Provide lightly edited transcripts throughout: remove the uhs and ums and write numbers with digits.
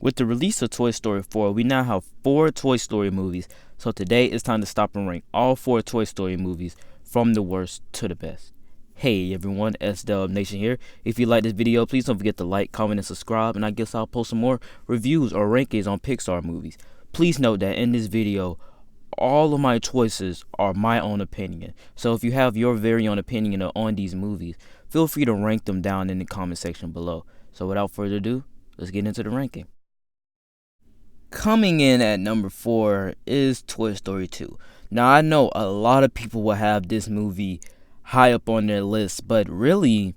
With the release of Toy Story 4, we now have 4 Toy Story movies, so today it's time to stop and rank all 4 Toy Story movies from the worst to the best. Hey everyone, S-Dub Nation here. If you like this video, please don't forget to like, comment, and subscribe, and I guess I'll post some more reviews or rankings on Pixar movies. Please note that in this video, all of my choices are my own opinion, so if you have your very own opinion on these movies, feel free to rank them down in the comment section below. So without further ado, let's get into the ranking. Coming in at number 4 is Toy Story 2. Now, I know a lot of people will have this movie high up on their list, but really,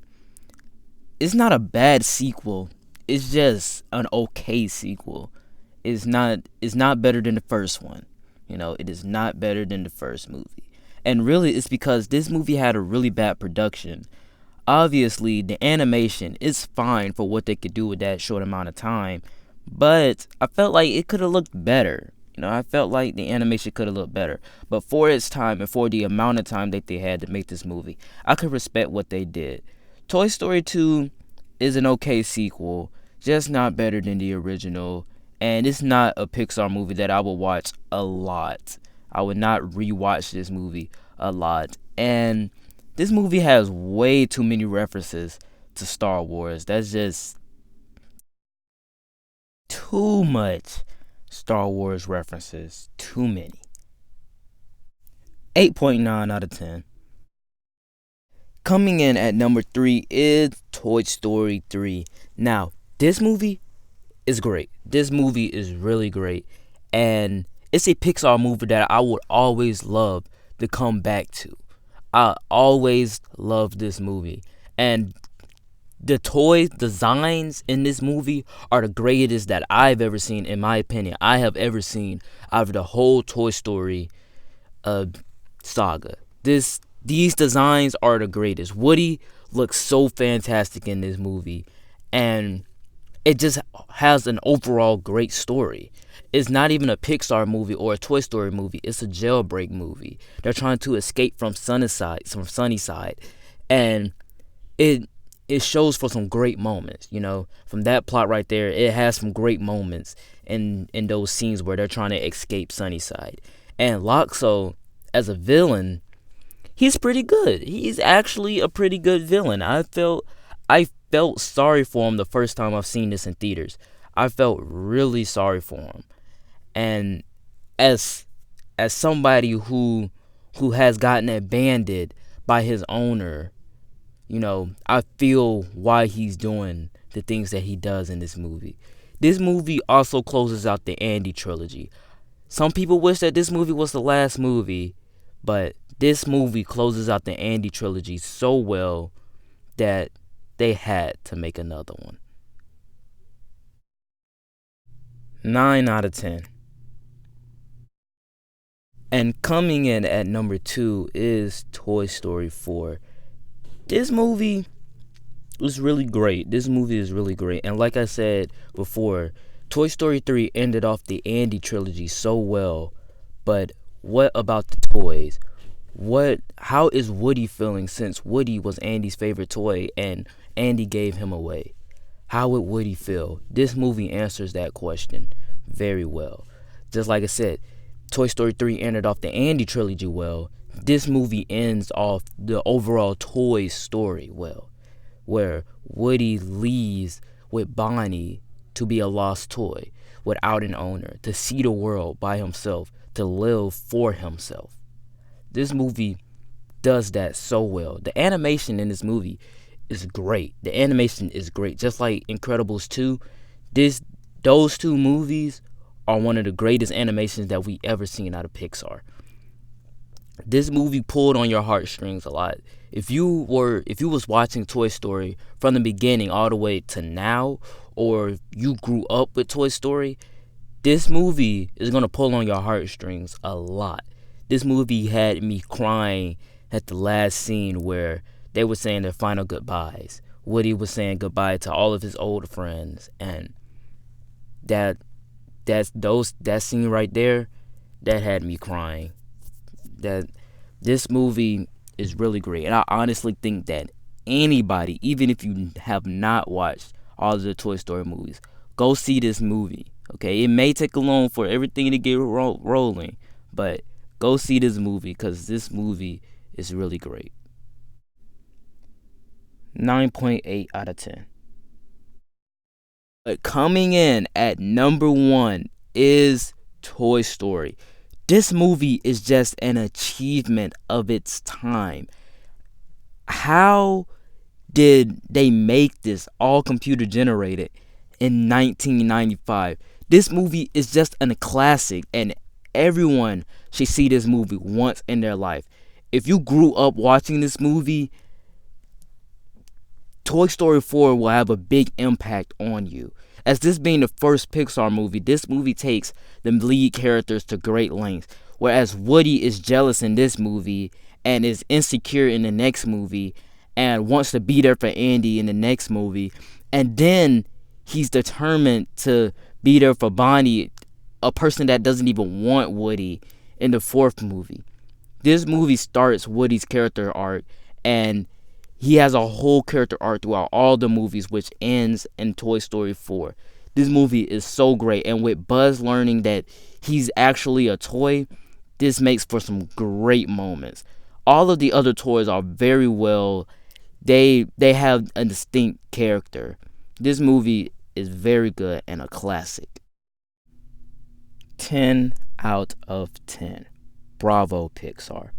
it's not a bad sequel. It's just an okay sequel. It's not better than the first one. It is not better than the first movie. And really, it's because this movie had a really bad production. Obviously, the animation is fine for what they could do with that short amount of time, but I felt like it could have looked better. I felt like the animation could have looked better. But for its time and for the amount of time that they had to make this movie, I could respect what they did. Toy Story 2 is an okay sequel, just not better than the original. And it's not a Pixar movie that I would watch a lot. I would not rewatch this movie a lot. And this movie has way too many references to Star Wars. That's just too much Star Wars references. Too many. 8.9 out of 10. Coming in at number 3 is Toy Story 3. Now, this movie is great. This movie is really great. And it's a Pixar movie that I would always love to come back to. I always love this movie. And the toy designs in this movie are the greatest that I've ever seen, in my opinion. I have ever seen out of the whole Toy Story saga. These designs are the greatest. Woody looks so fantastic in this movie, and it just has an overall great story. It's not even a Pixar movie or a Toy Story movie. It's a jailbreak movie. They're trying to escape from Sunnyside, and it shows for some great moments. From that plot right there, it has some great moments in those scenes where they're trying to escape Sunnyside. And Loxo, as a villain, he's pretty good. He's actually a pretty good villain. I felt sorry for him the first time I've seen this in theaters. I felt really sorry for him. And as somebody who has gotten abandoned by his owner, I feel why he's doing the things that he does in this movie. This movie also closes out the Andy trilogy. Some people wish that this movie was the last movie, but this movie closes out the Andy trilogy so well that they had to make another one. 9 out of 10. And coming in at number 2 is Toy Story 4. This movie is really great. This movie is really great. And like I said before, Toy Story 3 ended off the Andy trilogy so well. But what about the toys? How is Woody feeling since Woody was Andy's favorite toy and Andy gave him away? How would Woody feel? This movie answers that question very well. Just like I said, Toy Story 3 ended off the Andy trilogy well. This movie ends off the overall toy story well, where Woody leaves with Bonnie to be a lost toy without an owner, to see the world by himself, to live for himself. This movie does that so well. The animation in this movie is great. The animation is great. Just like Incredibles 2, those two movies are one of the greatest animations that we ever seen out of Pixar. This movie pulled on your heartstrings a lot. If you was watching Toy Story from the beginning all the way to now, or you grew up with Toy Story, this movie is gonna pull on your heartstrings a lot. This movie had me crying at the last scene where they were saying their final goodbyes. Woody was saying goodbye to all of his old friends, and that scene right there, that had me crying. That this movie is really great, and I honestly think that anybody, even if you have not watched all of the Toy Story movies, go see this movie. Okay, it may take a long for everything to get rolling, but go see this movie because this movie is really great. 9.8 out of 10. But coming in at number 1 is Toy Story. This movie is just an achievement of its time. How did they make this all computer generated in 1995? This movie is just a classic, and everyone should see this movie once in their life. If you grew up watching this movie, Toy Story 4 will have a big impact on you. As this being the first Pixar movie, this movie takes the lead characters to great lengths. Whereas Woody is jealous in this movie and is insecure in the next movie and wants to be there for Andy in the next movie. And then he's determined to be there for Bonnie, a person that doesn't even want Woody, in the 4th movie. This movie starts Woody's character arc, and he has a whole character arc throughout all the movies, which ends in Toy Story 4. This movie is so great, and with Buzz learning that he's actually a toy, this makes for some great moments. All of the other toys are very well, they have a distinct character. This movie is very good and a classic. 10 out of 10. Bravo, Pixar.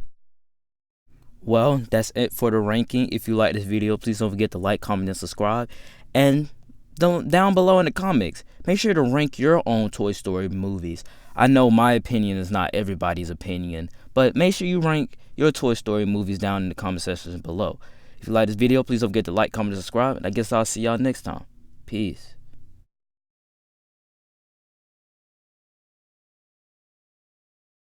Well, that's it for the ranking. If you like this video, please don't forget to like, comment, and subscribe. And down below in the comments, make sure to rank your own Toy Story movies. I know my opinion is not everybody's opinion, but make sure you rank your Toy Story movies down in the comment section below. If you like this video, please don't forget to like, comment, and subscribe. And I guess I'll see y'all next time. Peace.